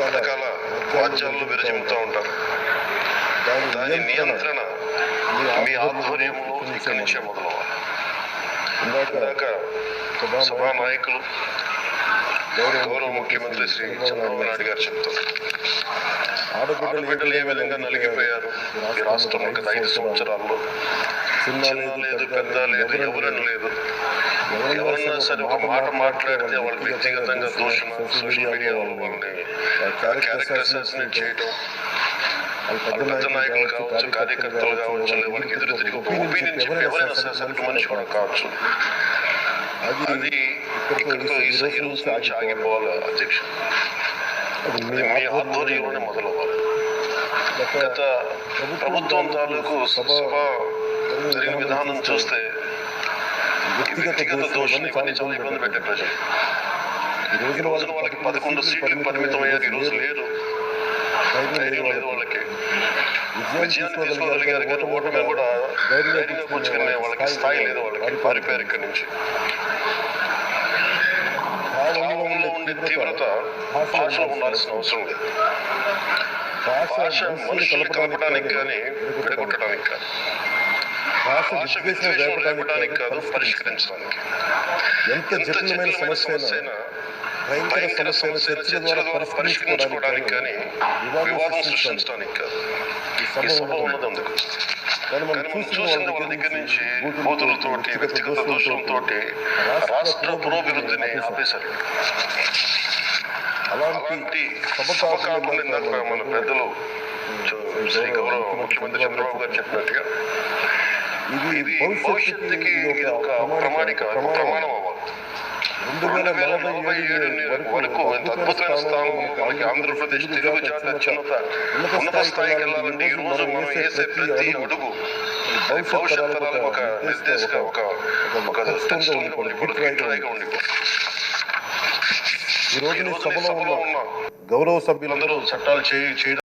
రకాల వాద్యాలను విరచిమ్ముతూ ఉంటారు. దాని నియంత్రణ మీ ఆధ్వర్యంలో ఇక్కడి నుంచే మొదలవ్వాలి. ఇందాక సభా నాయకులు గౌరవ ముఖ్యమంత్రి శ్రీ చంద్రబాబు నాయుడు గారు చెప్తారు, ఆడబిడ్డలు ఏ విధంగా నలిగిపోయారు ఈ రాష్ట్రం గత 5 సంవత్సరాల్లో. చిన్న లేదు, పెద్ద లేదు, ఎవరని లేదు. ఎవరన్నా సరే ఒక మాట మాట్లాడితే వాళ్ళు వ్యక్తిగతంగా దూషణ, సోషల్ మీడియా వాళ్ళని క్యారెక్టర్ అసాసినేట్ చేయడం, పెద్ద నాయకులు కావచ్చు, కార్యకర్తలు కావచ్చు, వాళ్ళకి ఎదురు తిరిగి ఒపీనియన్ చెప్పి ఎవరైనా సరే మనిషి కూడా కావచ్చు. అది ఇక్కడితో ఈ రోజు నుంచి ఆగిపోవాలి అధ్యక్ష. మీ ఆధ్వర్యంలోనే మొదలవ్వాలి. గత ప్రభుత్వం తాలూకు సభ జరిగిన విధానం చూస్తే వ్యక్తిగత దోషులు ఇవన్నీ చాలా ఇబ్బంది పెట్టే ప్రజలు. ఈ రోజున వాళ్ళకి 11 సీట్లు పరిమితం అయ్యారు. ఈ రోజు లేరు, ధైర్యం లేదు వాళ్ళకి. విజయాన్ని తీసుకోగలిగారు కానీ ఓటమి కూడా ధైర్యంగా కూర్చుకునే వాళ్ళకి స్థాయి లేదు. వాళ్ళకి పారిపోయారు ఇక్కడి నుంచి. భావంలో ఉండే తీవ్రత భాషలో ఉండాల్సిన అవసరం లేదు. భాష మనుషులు కలపడానికి కానీ విడగొట్టడానికి కాదు. భాష విద్వేషం రేపడానికి కాదు, పరిష్కరించడానికి. ఎంత జటిలమైన సమస్య అయినా భయంకర సమస్యను చర్చల ద్వారా పరిష్కరించుకోవడానికి కానీ వివాదం సృష్టించడానికి కాదు. ఈ సభ ఉన్నది అందుకు. కానీ మనం చూసిన వాళ్ళ దగ్గర నుంచి బూతులతోటి, వ్యక్తిగత దోషంతో రాష్ట్ర పురోభివృద్ధిని ఆపేశారు. అలాంటి సభ కాకుండా మన పెద్దలు శ్రీ గౌరవ ముఖ్యమంత్రి చంద్రబాబు గారు చెప్పినట్టుగా ఇది భవిష్యత్తుకి ఇది ఒక ప్రమాణం అవ్వాలి. 2047 వరకు అద్భుతమైన స్థానం మనకి ఆంధ్రప్రదేశ్ తెలుగు జాతి అత్యున్నత ఉన్నత స్థాయికి వెళ్ళాలంటే ఈ రోజు మనం వేసే ప్రతి అడుగు భవిష్యత్ తరాలకు ఒక నిర్దేశక ఒక టచ్గా ఉండిపోతుంది. ఈ రోజు సభలో ఉన్న గౌరవ సభ్యులందరూ చట్టాలు చేయడం